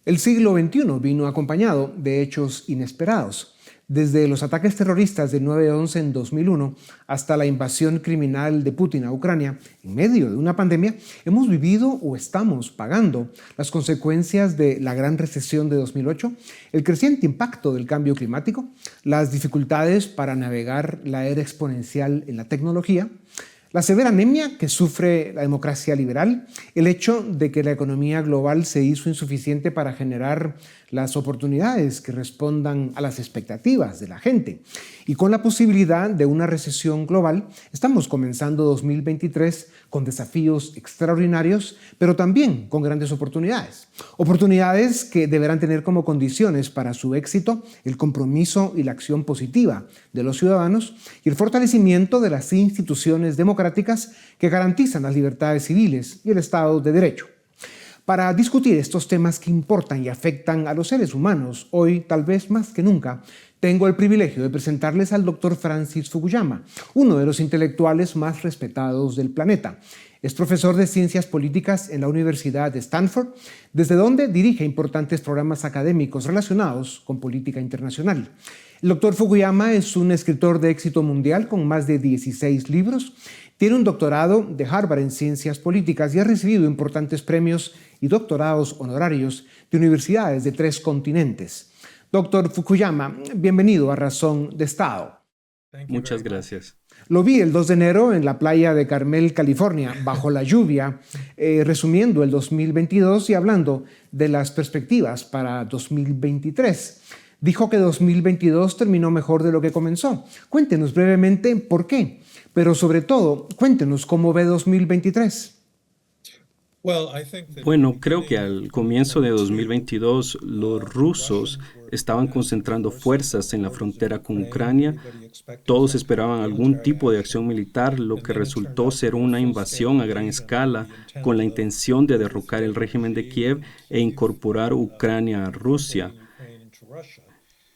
El siglo XXI vino acompañado de hechos inesperados. Desde los ataques terroristas del 9/11 en 2001 hasta la invasión criminal de Putin a Ucrania, en medio de una pandemia, hemos vivido o estamos pagando las consecuencias de la gran recesión de 2008, el creciente impacto del cambio climático, las dificultades para navegar la era exponencial en la tecnología, la severa anemia que sufre la democracia liberal, el hecho de que la economía global se hizo insuficiente para generar las oportunidades que respondan a las expectativas de la gente. Y con la posibilidad de una recesión global, estamos comenzando 2023 con desafíos extraordinarios, pero también con grandes oportunidades. Oportunidades que deberán tener como condiciones para su éxito el compromiso y la acción positiva de los ciudadanos y el fortalecimiento de las instituciones democráticas que garantizan las libertades civiles y el Estado de Derecho. Para discutir estos temas que importan y afectan a los seres humanos, hoy, tal vez más que nunca, tengo el privilegio de presentarles al Dr. Francis Fukuyama, uno de los intelectuales más respetados del planeta. Es profesor de Ciencias Políticas en la Universidad de Stanford, desde donde dirige importantes programas académicos relacionados con política internacional. El Dr. Fukuyama es un escritor de éxito mundial con más de 16 libros. Tiene un doctorado de Harvard en Ciencias Políticas y ha recibido importantes premios y doctorados honorarios de universidades de 3 continentes. Doctor Fukuyama, bienvenido a Razón de Estado. Muchas gracias. Lo vi el 2 de enero en la playa de Carmel, California, bajo la lluvia, resumiendo el 2022 y hablando de las perspectivas para 2023. Dijo que 2022 terminó mejor de lo que comenzó. Cuéntenos brevemente por qué, pero sobre todo, cuéntenos cómo ve 2023. Bueno, creo que al comienzo de 2022 los rusos estaban concentrando fuerzas en la frontera con Ucrania. Todos esperaban algún tipo de acción militar, lo que resultó ser una invasión a gran escala con la intención de derrocar el régimen de Kiev e incorporar Ucrania a Rusia.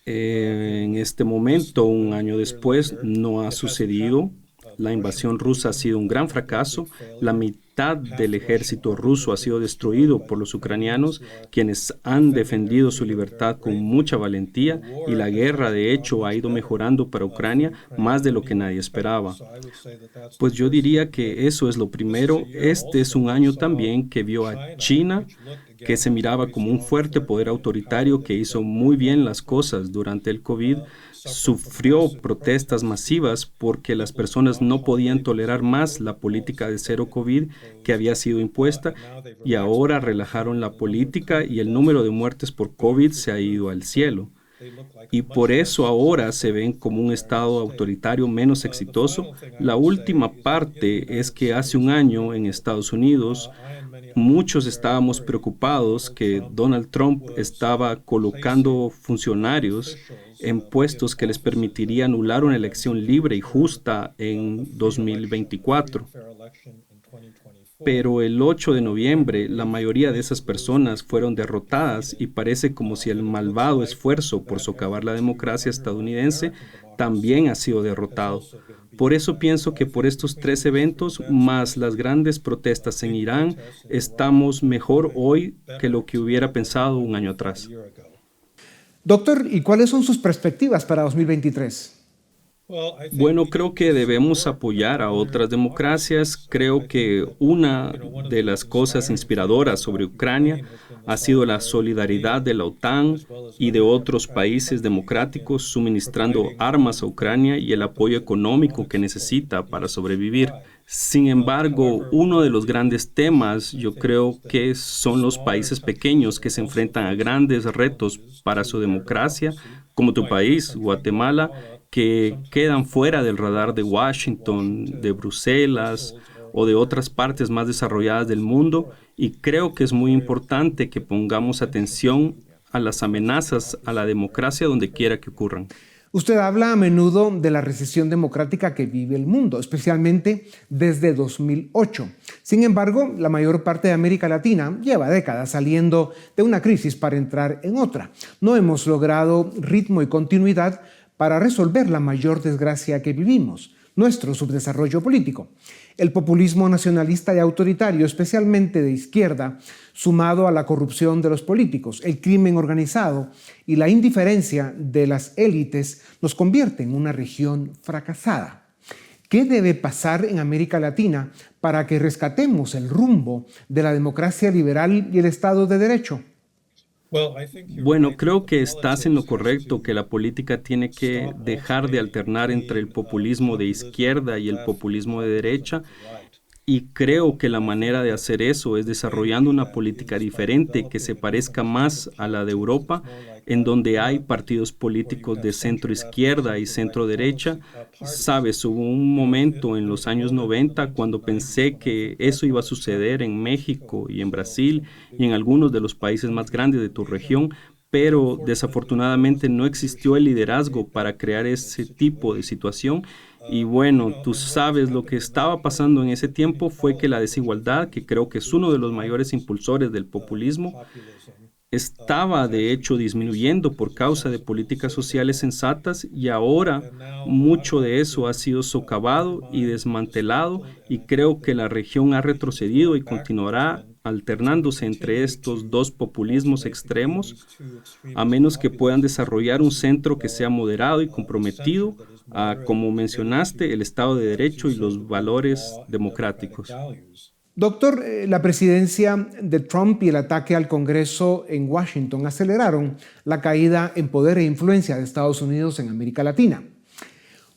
En este momento, un año después, no ha sucedido. La invasión rusa ha sido un gran fracaso. La mitad del ejército ruso ha sido destruido por los ucranianos, quienes han defendido su libertad con mucha valentía, y la guerra, de hecho, ha ido mejorando para Ucrania más de lo que nadie esperaba. Pues yo diría que eso es lo primero. Este es un año también que vio a China, que se miraba como un fuerte poder autoritario que hizo muy bien las cosas durante el COVID. Sufrió protestas masivas porque las personas no podían tolerar más la política de cero COVID que había sido impuesta, y ahora relajaron la política y el número de muertes por COVID se ha ido al cielo. Y por eso ahora se ven como un estado autoritario menos exitoso. La última parte es que hace un año en Estados Unidos muchos estábamos preocupados que Donald Trump estaba colocando funcionarios en puestos que les permitiría anular una elección libre y justa en 2024. Pero el 8 de noviembre, la mayoría de esas personas fueron derrotadas y parece como si el malvado esfuerzo por socavar la democracia estadounidense también ha sido derrotado. Por eso pienso que por estos 3 eventos, más las grandes protestas en Irán, estamos mejor hoy que lo que hubiera pensado un año atrás. Doctor, ¿y cuáles son sus perspectivas para 2023? Bueno, creo que debemos apoyar a otras democracias. Creo que una de las cosas inspiradoras sobre Ucrania ha sido la solidaridad de la OTAN y de otros países democráticos suministrando armas a Ucrania y el apoyo económico que necesita para sobrevivir. Sin embargo, uno de los grandes temas, yo creo que son los países pequeños que se enfrentan a grandes retos para su democracia, como tu país, Guatemala, que quedan fuera del radar de Washington, de Bruselas o de otras partes más desarrolladas del mundo, y creo que es muy importante que pongamos atención a las amenazas a la democracia donde quiera que ocurran. Usted habla a menudo de la recesión democrática que vive el mundo, especialmente desde 2008. Sin embargo, la mayor parte de América Latina lleva décadas saliendo de una crisis para entrar en otra. No hemos logrado ritmo y continuidad para resolver la mayor desgracia que vivimos, nuestro subdesarrollo político. El populismo nacionalista y autoritario, especialmente de izquierda, sumado a la corrupción de los políticos, el crimen organizado y la indiferencia de las élites, nos convierte en una región fracasada. ¿Qué debe pasar en América Latina para que rescatemos el rumbo de la democracia liberal y el Estado de Derecho? Bueno, creo que estás en lo correcto, que la política tiene que dejar de alternar entre el populismo de izquierda y el populismo de derecha. Y creo que la manera de hacer eso es desarrollando una política diferente que se parezca más a la de Europa, en donde hay partidos políticos de centro izquierda y centro derecha. Sabes, hubo un momento en los años 90 cuando pensé que eso iba a suceder en México y en Brasil y en algunos de los países más grandes de tu región, pero desafortunadamente no existió el liderazgo para crear ese tipo de situación. Y bueno, tú sabes, lo que estaba pasando en ese tiempo fue que la desigualdad, que creo que es uno de los mayores impulsores del populismo, estaba de hecho disminuyendo por causa de políticas sociales sensatas, y ahora mucho de eso ha sido socavado y desmantelado, y creo que la región ha retrocedido y continuará alternándose entre estos dos populismos extremos, a menos que puedan desarrollar un centro que sea moderado y comprometido a, como mencionaste, el Estado de Derecho y los valores democráticos. Doctor, la presidencia de Trump y el ataque al Congreso en Washington aceleraron la caída en poder e influencia de Estados Unidos en América Latina.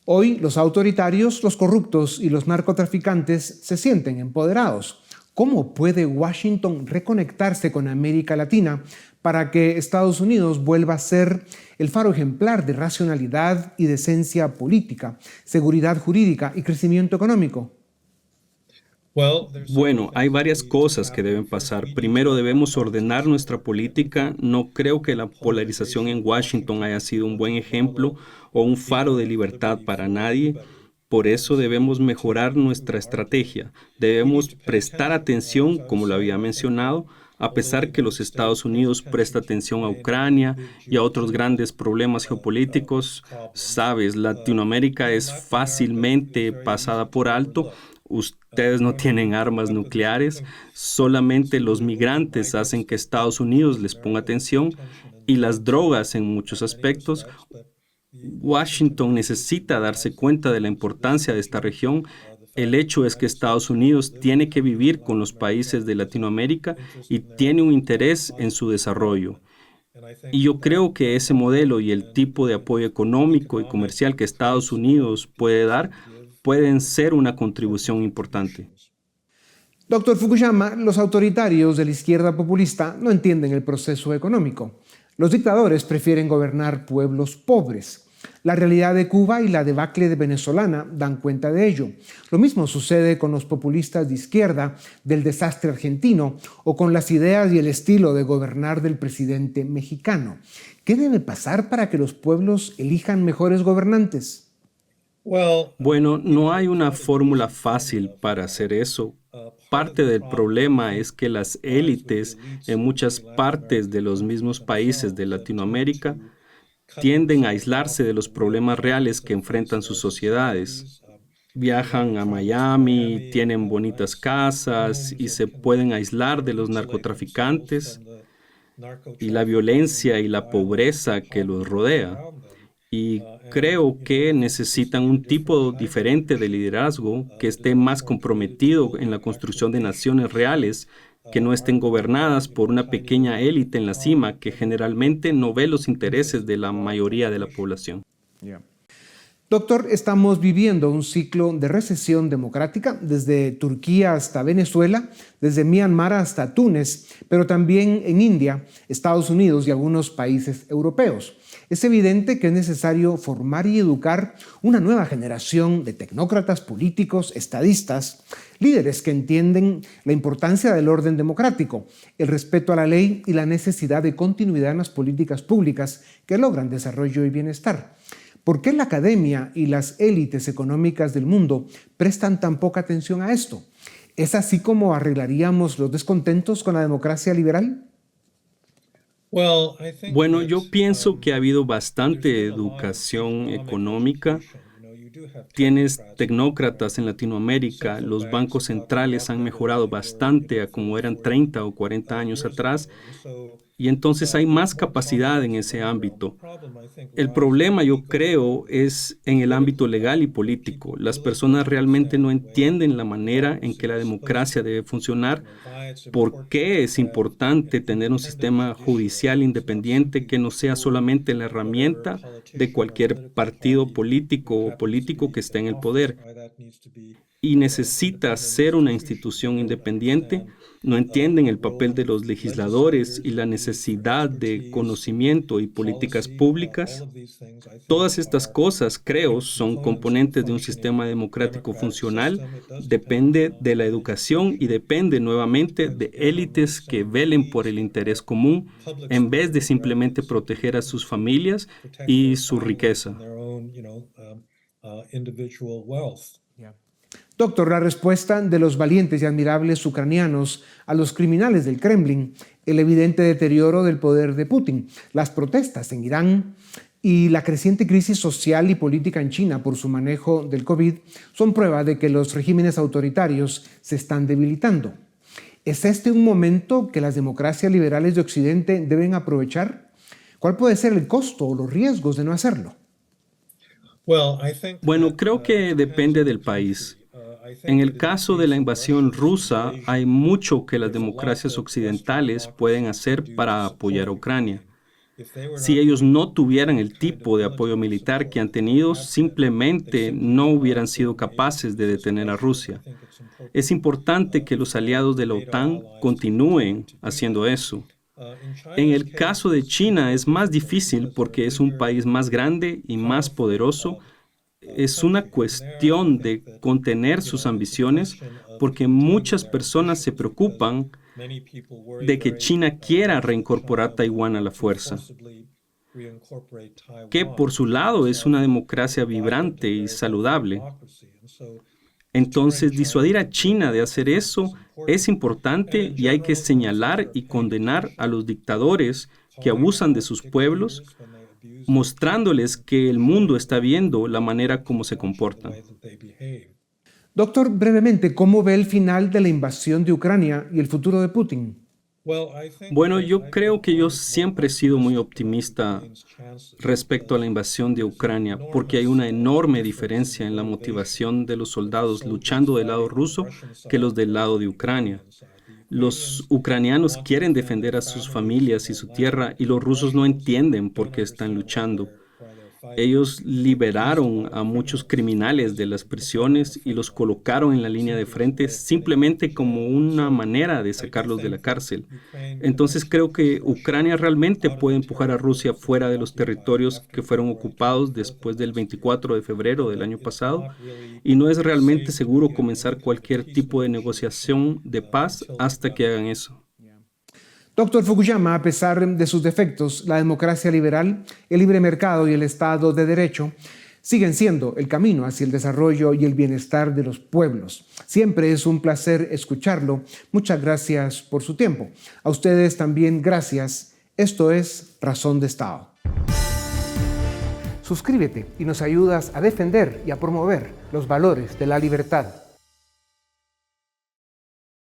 Hoy los autoritarios, los corruptos y los narcotraficantes se sienten empoderados. ¿Cómo puede Washington reconectarse con América Latina para que Estados Unidos vuelva a ser el faro ejemplar de racionalidad y decencia política, seguridad jurídica y crecimiento económico? Bueno, hay varias cosas que deben pasar. Primero, debemos ordenar nuestra política. No creo que la polarización en Washington haya sido un buen ejemplo o un faro de libertad para nadie. Por eso debemos mejorar nuestra estrategia. Debemos prestar atención, como lo había mencionado, a pesar que los Estados Unidos presta atención a Ucrania y a otros grandes problemas geopolíticos. Sabes, Latinoamérica es fácilmente pasada por alto. Ustedes no tienen armas nucleares, solamente los migrantes hacen que Estados Unidos les ponga atención, y las drogas en muchos aspectos. Washington necesita darse cuenta de la importancia de esta región. El hecho es que Estados Unidos tiene que vivir con los países de Latinoamérica y tiene un interés en su desarrollo. Y yo creo que ese modelo y el tipo de apoyo económico y comercial que Estados Unidos puede dar pueden ser una contribución importante. Doctor Fukuyama, los autoritarios de la izquierda populista no entienden el proceso económico. Los dictadores prefieren gobernar pueblos pobres. La realidad de Cuba y la debacle venezolana dan cuenta de ello. Lo mismo sucede con los populistas de izquierda del desastre argentino o con las ideas y el estilo de gobernar del presidente mexicano. ¿Qué debe pasar para que los pueblos elijan mejores gobernantes? Bueno, no hay una fórmula fácil para hacer eso. Parte del problema es que las élites en muchas partes de los mismos países de Latinoamérica tienden a aislarse de los problemas reales que enfrentan sus sociedades. Viajan a Miami, tienen bonitas casas y se pueden aislar de los narcotraficantes y la violencia y la pobreza que los rodea. Y creo que necesitan un tipo diferente de liderazgo que esté más comprometido en la construcción de naciones reales, que no estén gobernadas por una pequeña élite en la cima que generalmente no ve los intereses de la mayoría de la población. Doctor, estamos viviendo un ciclo de recesión democrática desde Turquía hasta Venezuela, desde Myanmar hasta Túnez, pero también en India, Estados Unidos y algunos países europeos. Es evidente que es necesario formar y educar una nueva generación de tecnócratas políticos, estadistas, líderes que entienden la importancia del orden democrático, el respeto a la ley y la necesidad de continuidad en las políticas públicas que logran desarrollo y bienestar. ¿Por qué la academia y las élites económicas del mundo prestan tan poca atención a esto? ¿Es así como arreglaríamos los descontentos con la democracia liberal? Bueno, yo pienso que ha habido bastante educación económica Tienes tecnócratas en Latinoamérica, los bancos centrales han mejorado bastante a como eran 30 o 40 años atrás, y entonces hay más capacidad en ese ámbito. El problema, yo creo, es en el ámbito legal y político. Las personas realmente no entienden la manera en que la democracia debe funcionar. ¿Por qué es importante tener un sistema judicial independiente que no sea solamente la herramienta de cualquier partido político o político que esté en el poder? Y necesita ser una institución independiente? No entienden el papel de los legisladores y la necesidad de conocimiento y políticas públicas. Todas estas cosas, creo, son componentes de un sistema democrático funcional. Depende de la educación y depende nuevamente de élites que velen por el interés común en vez de simplemente proteger a sus familias y su riqueza. Doctor, la respuesta de los valientes y admirables ucranianos a los criminales del Kremlin, el evidente deterioro del poder de Putin, las protestas en Irán y la creciente crisis social y política en China por su manejo del COVID son prueba de que los regímenes autoritarios se están debilitando. ¿Es este un momento que las democracias liberales de Occidente deben aprovechar? ¿Cuál puede ser el costo o los riesgos de no hacerlo? Bueno, creo que depende del país. En el caso de la invasión rusa, hay mucho que las democracias occidentales pueden hacer para apoyar a Ucrania. Si ellos no tuvieran el tipo de apoyo militar que han tenido, simplemente no hubieran sido capaces de detener a Rusia. Es importante que los aliados de la OTAN continúen haciendo eso. En el caso de China es más difícil porque es un país más grande y más poderoso. Es una cuestión de contener sus ambiciones porque muchas personas se preocupan de que China quiera reincorporar Taiwán a la fuerza, que por su lado es una democracia vibrante y saludable. Entonces, disuadir a China de hacer eso es importante y hay que señalar y condenar a los dictadores que abusan de sus pueblos, mostrándoles que el mundo está viendo la manera como se comportan. Doctor, brevemente, ¿cómo ve el final de la invasión de Ucrania y el futuro de Putin? Bueno, yo creo que yo siempre he sido muy optimista respecto a la invasión de Ucrania, porque hay una enorme diferencia en la motivación de los soldados luchando del lado ruso que los del lado de Ucrania. Los ucranianos quieren defender a sus familias y su tierra, y los rusos no entienden por qué están luchando. Ellos liberaron a muchos criminales de las prisiones y los colocaron en la línea de frente simplemente como una manera de sacarlos de la cárcel. Entonces creo que Ucrania realmente puede empujar a Rusia fuera de los territorios que fueron ocupados después del 24 de febrero del año pasado, y no es realmente seguro comenzar cualquier tipo de negociación de paz hasta que hagan eso. Doctor Fukuyama, a pesar de sus defectos, la democracia liberal, el libre mercado y el Estado de Derecho siguen siendo el camino hacia el desarrollo y el bienestar de los pueblos. Siempre es un placer escucharlo. Muchas gracias por su tiempo. A ustedes también gracias. Esto es Razón de Estado. Suscríbete y nos ayudas a defender y a promover los valores de la libertad.